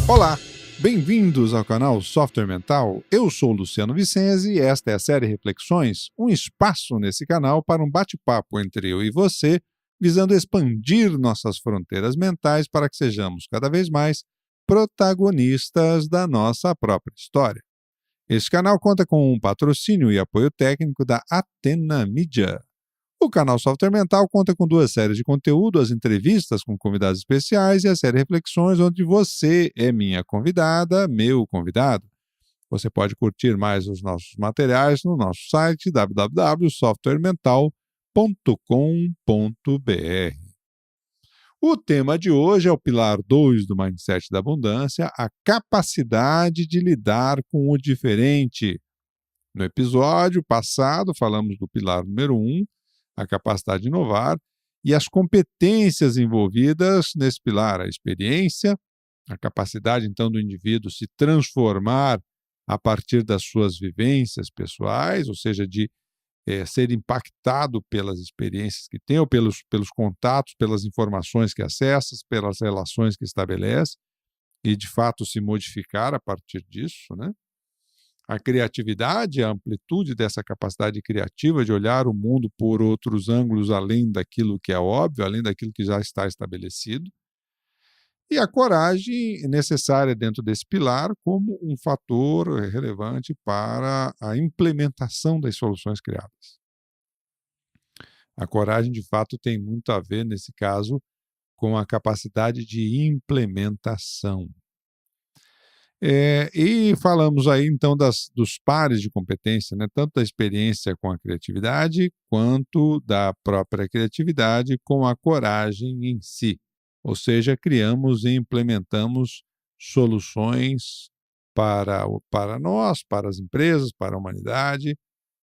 Olá, bem-vindos ao canal Software Mental. Eu sou Luciano Vicenzi e esta é a série Reflexões, um espaço nesse canal para um bate-papo entre eu e você, visando expandir nossas fronteiras mentais para que sejamos cada vez mais protagonistas da nossa própria história. Este canal conta com um patrocínio e apoio técnico da Atena Media. O canal Software Mental conta com 2 séries de conteúdo, as entrevistas com convidados especiais e a série Reflexões, onde você é minha convidada, meu convidado. Você pode curtir mais os nossos materiais no nosso site www.softwaremental.com.br. O tema de hoje é o pilar 2 do Mindset da Abundância, a capacidade de lidar com o diferente. No episódio passado, falamos do pilar número 1, a capacidade de inovar, e as competências envolvidas nesse pilar, a experiência, a capacidade, então, do indivíduo se transformar a partir das suas vivências pessoais, ou seja, de ser impactado pelas experiências que tem, ou pelos contatos, pelas informações que acessa, pelas relações que estabelece, e, de fato, se modificar a partir disso, né? A criatividade, a amplitude dessa capacidade criativa de olhar o mundo por outros ângulos, além daquilo que é óbvio, além daquilo que já está estabelecido. E a coragem necessária dentro desse pilar como um fator relevante para a implementação das soluções criadas. A coragem, de fato, tem muito a ver, nesse caso, com a capacidade de implementação. E falamos aí, então, dos pares de competência, né? Tanto da experiência com a criatividade, quanto da própria criatividade com a coragem em si. Ou seja, criamos e implementamos soluções para nós, para as empresas, para a humanidade,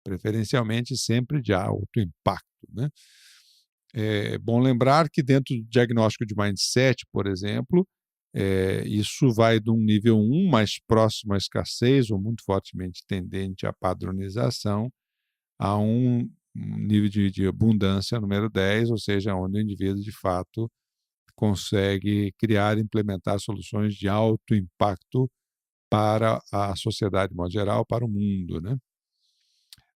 preferencialmente sempre de alto impacto, né? É bom lembrar que dentro do diagnóstico de mindset, por exemplo, isso vai de um nível 1 mais próximo à escassez, ou muito fortemente tendente à padronização, a um nível de abundância número 10, ou seja, onde o indivíduo, de fato, consegue criar e implementar soluções de alto impacto para a sociedade, de modo geral, para o mundo, né?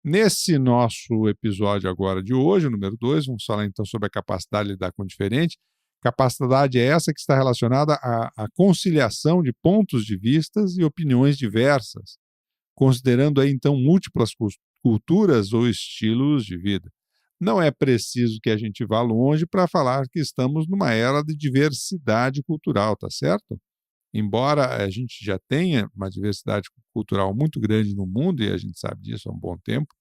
Nesse nosso episódio agora de hoje, o número 2, vamos falar então sobre a capacidade de lidar com o diferente. Capacidade é essa que está relacionada à conciliação de pontos de vistas e opiniões diversas, considerando aí então múltiplas culturas ou estilos de vida. Não é preciso que a gente vá longe para falar que estamos numa era de diversidade cultural, tá certo? Embora a gente já tenha uma diversidade cultural muito grande no mundo, e a gente sabe disso há um bom tempo,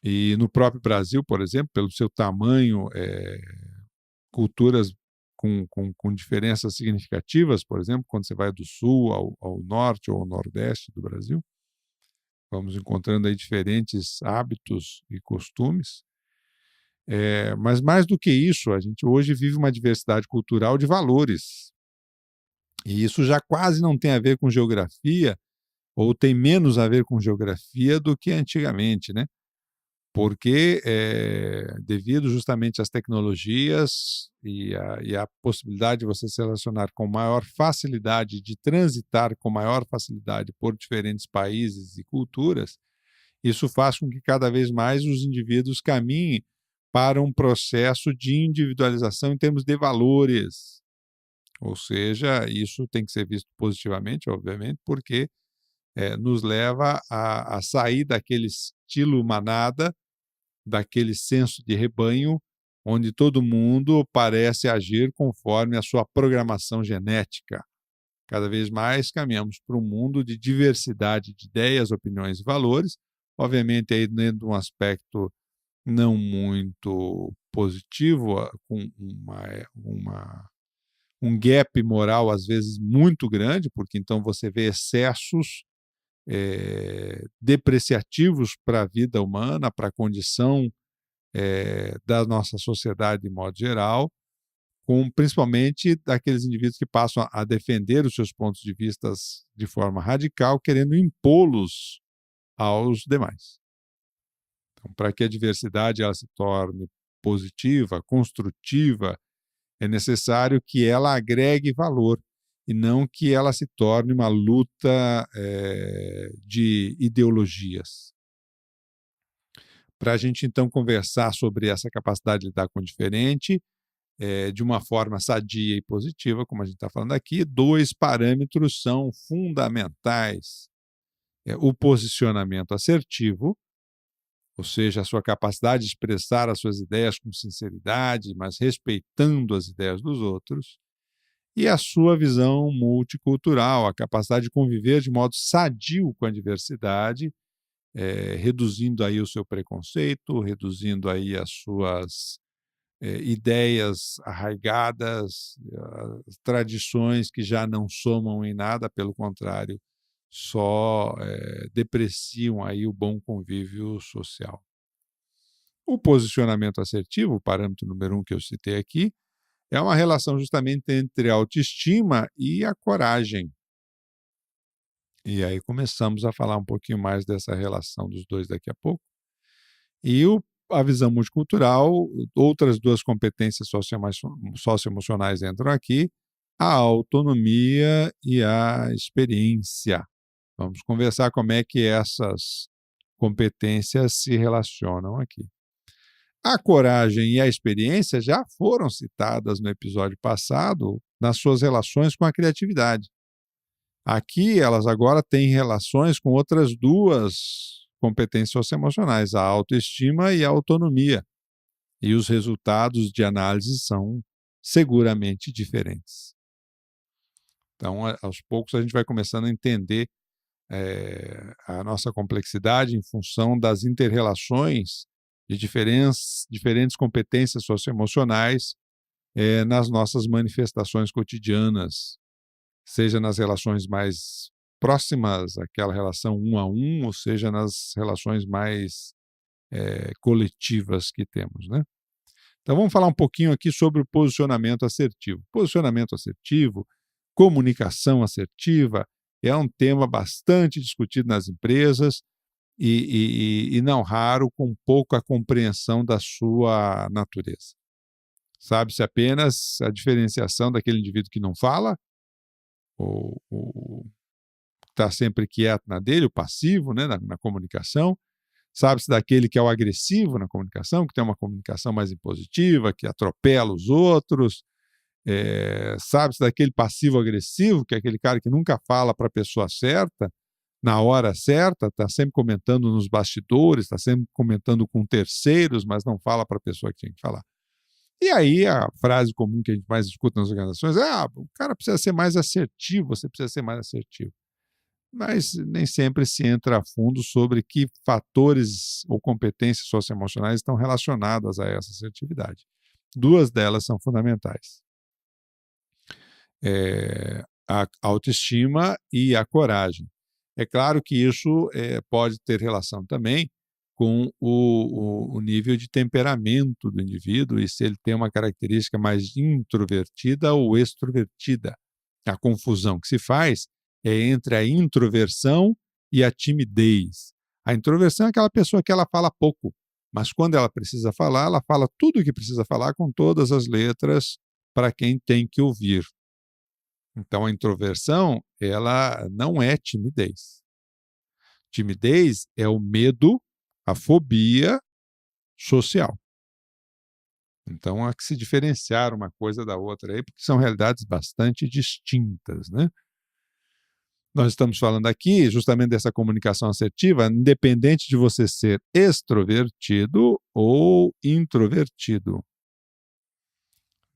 e no próprio Brasil, por exemplo, pelo seu tamanho, culturas com diferenças significativas, por exemplo, quando você vai do sul ao norte ou ao nordeste do Brasil, vamos encontrando aí diferentes hábitos e costumes. Mas mais do que isso, a gente hoje vive uma diversidade cultural de valores. E isso já quase não tem a ver com geografia, ou tem menos a ver com geografia do que antigamente, né? Porque, devido justamente às tecnologias e a possibilidade de você se relacionar com maior facilidade, de transitar com maior facilidade por diferentes países e culturas, isso faz com que cada vez mais os indivíduos caminhem para um processo de individualização em termos de valores. Ou seja, isso tem que ser visto positivamente, obviamente, porque nos leva a sair daquele estilo manada, daquele senso de rebanho, onde todo mundo parece agir conforme a sua programação genética. Cada vez mais caminhamos para um mundo de diversidade de ideias, opiniões e valores, obviamente aí dentro de um aspecto não muito positivo, com um gap moral às vezes muito grande, porque então você vê excessos depreciativos para a vida humana, para a condição da nossa sociedade de modo geral, principalmente daqueles indivíduos que passam a defender os seus pontos de vista de forma radical, querendo impô-los aos demais. Então, para que a diversidade ela se torne positiva, construtiva, é necessário que ela agregue valor. e não que ela se torne uma luta de ideologias. Para a gente, então, conversar sobre essa capacidade de lidar com o diferente, de uma forma sadia e positiva, como a gente está falando aqui, 2 parâmetros são fundamentais. O posicionamento assertivo, ou seja, a sua capacidade de expressar as suas ideias com sinceridade, mas respeitando as ideias dos outros, e a sua visão multicultural, a capacidade de conviver de modo sadio com a diversidade, reduzindo aí o seu preconceito, reduzindo aí as suas ideias arraigadas, as tradições que já não somam em nada, pelo contrário, só depreciam aí o bom convívio social. O posicionamento assertivo, o parâmetro número 1 que eu citei aqui, é uma relação justamente entre a autoestima e a coragem. E aí começamos a falar um pouquinho mais dessa relação dos dois daqui a pouco. E a visão multicultural, outras 2 competências socioemocionais entram aqui, a autonomia e a experiência. Vamos conversar como é que essas competências se relacionam aqui. A coragem e a experiência já foram citadas no episódio passado nas suas relações com a criatividade. Aqui, elas agora têm relações com outras 2 competências socioemocionais, a autoestima e a autonomia. E os resultados de análise são seguramente diferentes. Então, aos poucos, a gente vai começando a entender a nossa complexidade em função das inter-relações de diferentes competências socioemocionais nas nossas manifestações cotidianas, seja nas relações mais próximas, aquela relação 1 a 1, ou seja, nas relações mais coletivas que temos, né? Então, vamos falar um pouquinho aqui sobre o posicionamento assertivo. Posicionamento assertivo, comunicação assertiva, é um tema bastante discutido nas empresas e não raro com pouca compreensão da sua natureza. Sabe-se apenas a diferenciação daquele indivíduo que não fala, ou está sempre quieto na dele, o passivo, né, na comunicação. Sabe-se daquele que é o agressivo na comunicação, que tem uma comunicação mais impositiva, que atropela os outros. Sabe-se daquele passivo-agressivo, que é aquele cara que nunca fala para a pessoa certa, na hora certa, está sempre comentando nos bastidores, está sempre comentando com terceiros, mas não fala para a pessoa que tinha que falar. E aí a frase comum que a gente mais escuta nas organizações é: o cara precisa ser mais assertivo, você precisa ser mais assertivo. Mas nem sempre se entra a fundo sobre que fatores ou competências socioemocionais estão relacionadas a essa assertividade. 2 delas são fundamentais. A autoestima e a coragem. É claro que isso pode ter relação também com o nível de temperamento do indivíduo e se ele tem uma característica mais introvertida ou extrovertida. A confusão que se faz é entre a introversão e a timidez. A introversão é aquela pessoa que ela fala pouco, mas quando ela precisa falar, ela fala tudo o que precisa falar com todas as letras para quem tem que ouvir. Então, a introversão, ela não é timidez. Timidez é o medo, a fobia social. Então, há que se diferenciar uma coisa da outra aí, porque são realidades bastante distintas, né? Nós estamos falando aqui justamente dessa comunicação assertiva, independente de você ser extrovertido ou introvertido.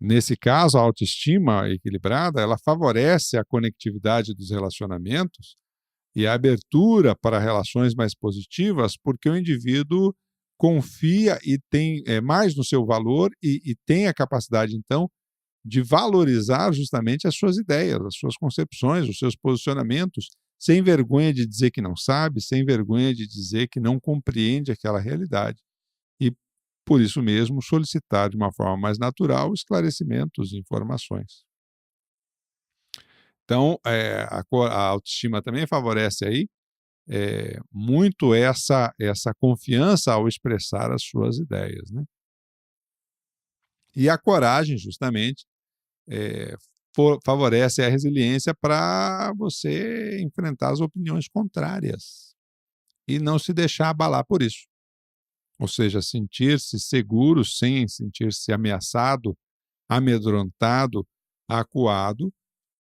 Nesse caso, a autoestima equilibrada, ela favorece a conectividade dos relacionamentos e a abertura para relações mais positivas, porque o indivíduo confia e tem mais no seu valor e tem a capacidade, então, de valorizar justamente as suas ideias, as suas concepções, os seus posicionamentos, sem vergonha de dizer que não sabe, sem vergonha de dizer que não compreende aquela realidade. E, por isso mesmo, solicitar de uma forma mais natural esclarecimentos e informações. Então, a autoestima também favorece aí muito essa confiança ao expressar as suas ideias, né? E a coragem, justamente, favorece a resiliência para você enfrentar as opiniões contrárias e não se deixar abalar por isso. Ou seja, sentir-se seguro sem sentir-se ameaçado, amedrontado, acuado,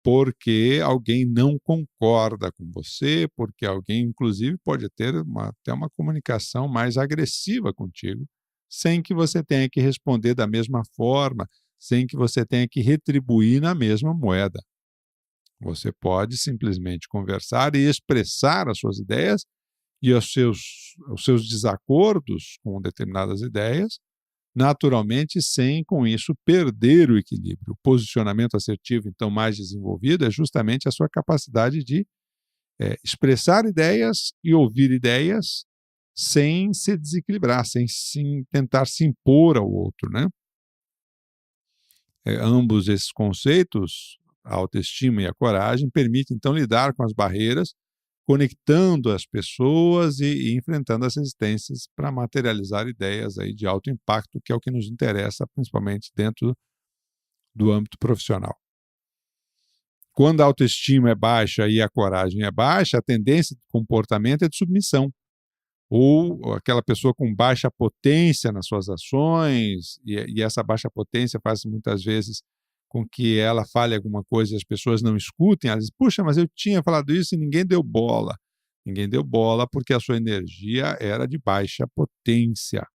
porque alguém não concorda com você, porque alguém, inclusive, pode ter até uma comunicação mais agressiva contigo, sem que você tenha que responder da mesma forma, sem que você tenha que retribuir na mesma moeda. Você pode simplesmente conversar e expressar as suas ideias e os seus desacordos com determinadas ideias, naturalmente, sem, com isso, perder o equilíbrio. O posicionamento assertivo, então, mais desenvolvido, é justamente a sua capacidade de expressar ideias e ouvir ideias sem se desequilibrar, sem tentar se impor ao outro, né? Ambos esses conceitos, a autoestima e a coragem, permitem, então, lidar com as barreiras, conectando as pessoas e enfrentando as resistências para materializar ideias aí de alto impacto, que é o que nos interessa, principalmente dentro do âmbito profissional. Quando a autoestima é baixa e a coragem é baixa, a tendência de comportamento é de submissão. Ou aquela pessoa com baixa potência nas suas ações, e essa baixa potência faz muitas vezes com que ela fale alguma coisa e as pessoas não escutem, ela diz, puxa, mas eu tinha falado isso e ninguém deu bola. Ninguém deu bola porque a sua energia era de baixa potência.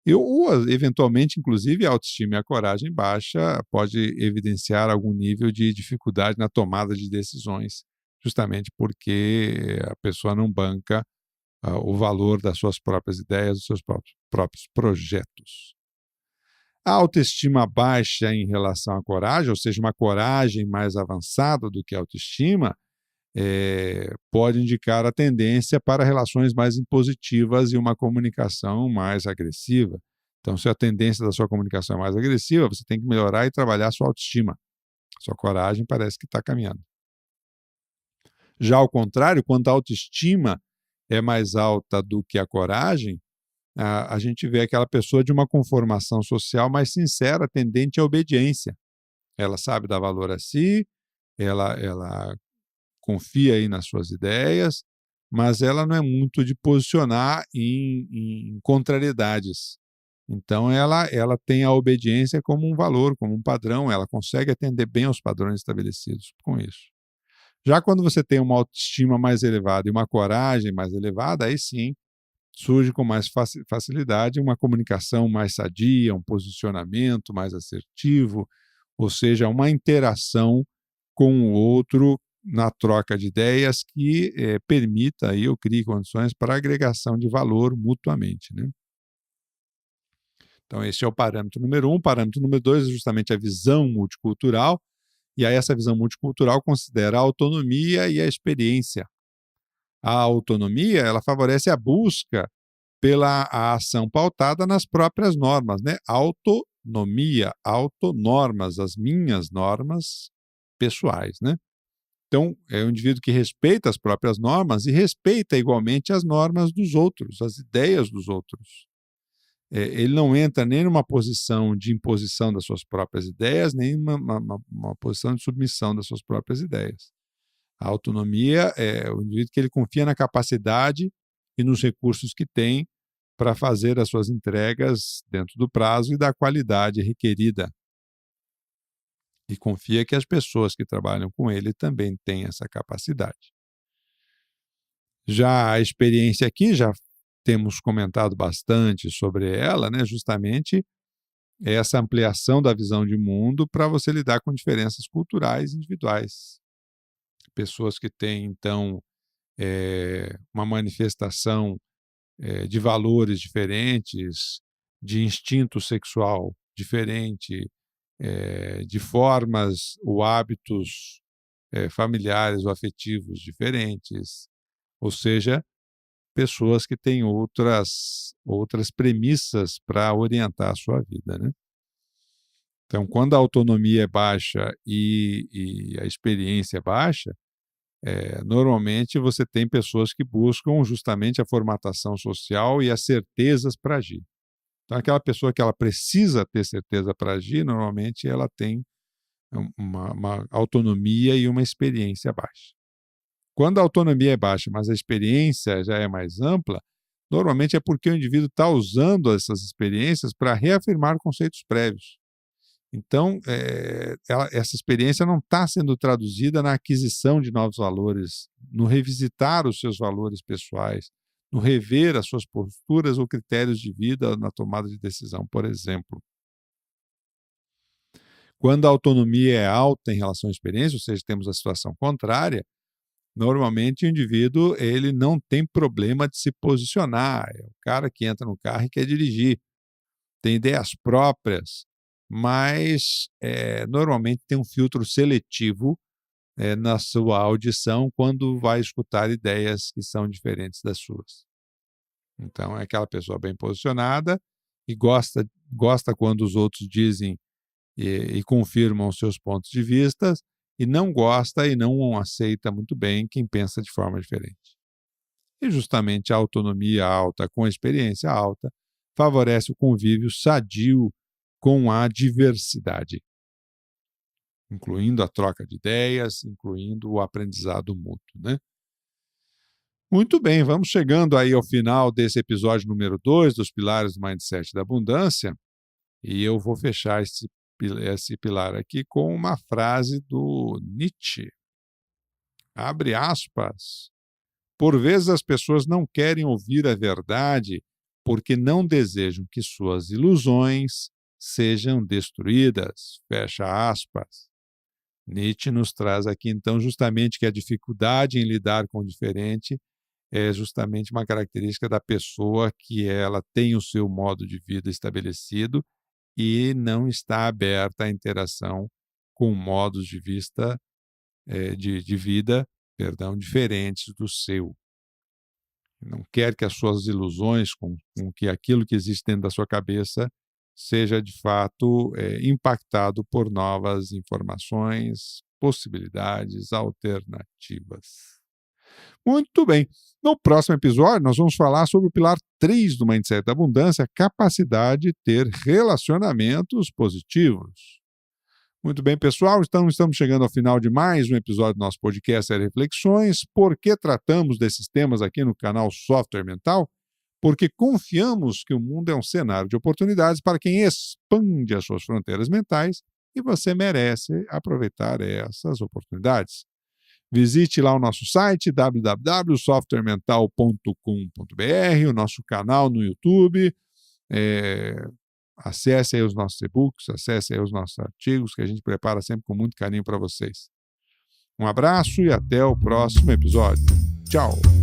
Ou, eventualmente, inclusive, a autoestima e a coragem baixa pode evidenciar algum nível de dificuldade na tomada de decisões, justamente porque a pessoa não banca o valor das suas próprias ideias, dos seus próprios projetos. A autoestima baixa em relação à coragem, ou seja, uma coragem mais avançada do que a autoestima, pode indicar a tendência para relações mais impositivas e uma comunicação mais agressiva. Então, se a tendência da sua comunicação é mais agressiva, você tem que melhorar e trabalhar a sua autoestima. A sua coragem parece que está caminhando. Já ao contrário, quando a autoestima é mais alta do que a coragem, a gente vê aquela pessoa de uma conformação social mais sincera, tendente à obediência. Ela sabe dar valor a si, ela confia aí nas suas ideias, mas ela não é muito de posicionar em contrariedades. Então, ela tem a obediência como um valor, como um padrão, ela consegue atender bem aos padrões estabelecidos com isso. Já quando você tem uma autoestima mais elevada e uma coragem mais elevada, aí sim, surge com mais facilidade uma comunicação mais sadia, um posicionamento mais assertivo, ou seja, uma interação com o outro na troca de ideias que permita aí, ou crie condições para agregação de valor mutuamente, né? Então, esse é o parâmetro número 1. O parâmetro número 2 é justamente a visão multicultural, e aí essa visão multicultural considera a autonomia e a experiência. A autonomia, ela favorece a busca pela ação pautada nas próprias normas, né? Autonomia, autonormas, as minhas normas pessoais, né? Então, é um indivíduo que respeita as próprias normas e respeita igualmente as normas dos outros, as ideias dos outros. Ele não entra nem numa posição de imposição das suas próprias ideias, nem numa posição de submissão das suas próprias ideias. A autonomia é o indivíduo que ele confia na capacidade e nos recursos que tem para fazer as suas entregas dentro do prazo e da qualidade requerida. E confia que as pessoas que trabalham com ele também têm essa capacidade. Já a experiência aqui, já temos comentado bastante sobre ela, né? Justamente essa ampliação da visão de mundo para você lidar com diferenças culturais individuais. Pessoas que têm, então, uma manifestação de valores diferentes, de instinto sexual diferente, de formas ou hábitos familiares ou afetivos diferentes, ou seja, pessoas que têm outras premissas para orientar a sua vida, né? Então, quando a autonomia é baixa e a experiência é baixa, normalmente você tem pessoas que buscam justamente a formatação social e as certezas para agir. Então, aquela pessoa que ela precisa ter certeza para agir, normalmente ela tem uma autonomia e uma experiência baixa. Quando a autonomia é baixa, mas a experiência já é mais ampla, normalmente é porque o indivíduo está usando essas experiências para reafirmar conceitos prévios. Então, essa experiência não está sendo traduzida na aquisição de novos valores, no revisitar os seus valores pessoais, no rever as suas posturas ou critérios de vida na tomada de decisão, por exemplo. Quando a autonomia é alta em relação à experiência, ou seja, temos a situação contrária, normalmente o indivíduo ele não tem problema de se posicionar. É o cara que entra no carro e quer dirigir, tem ideias próprias, mas normalmente tem um filtro seletivo na sua audição quando vai escutar ideias que são diferentes das suas. Então, é aquela pessoa bem posicionada e gosta quando os outros dizem e confirmam seus pontos de vista, e não gosta e não aceita muito bem quem pensa de forma diferente. E justamente a autonomia alta com a experiência alta favorece o convívio sadio com a diversidade, incluindo a troca de ideias, incluindo o aprendizado mútuo, né? Muito bem, vamos chegando aí ao final desse episódio número 2 dos Pilares do Mindset da Abundância, e eu vou fechar esse pilar aqui com uma frase do Nietzsche. Abre aspas. Por vezes as pessoas não querem ouvir a verdade porque não desejam que suas ilusões sejam destruídas. Fecha aspas. Nietzsche nos traz aqui, então, justamente que a dificuldade em lidar com o diferente é justamente uma característica da pessoa que ela tem o seu modo de vida estabelecido e não está aberta à interação com modos de vista de vida, diferentes do seu. Não quer que as suas ilusões com que aquilo que existe dentro da sua cabeça seja, de fato, impactado por novas informações, possibilidades, alternativas. Muito bem. No próximo episódio, nós vamos falar sobre o pilar 3 do Mindset da Abundância, capacidade de ter relacionamentos positivos. Muito bem, pessoal, então estamos chegando ao final de mais um episódio do nosso podcast Série Reflexões. Por que tratamos desses temas aqui no canal Software Mental? Porque confiamos que o mundo é um cenário de oportunidades para quem expande as suas fronteiras mentais e você merece aproveitar essas oportunidades. Visite lá o nosso site www.softwaremental.com.br, o nosso canal no YouTube, acesse aí os nossos e-books, acesse aí os nossos artigos que a gente prepara sempre com muito carinho para vocês. Um abraço e até o próximo episódio. Tchau!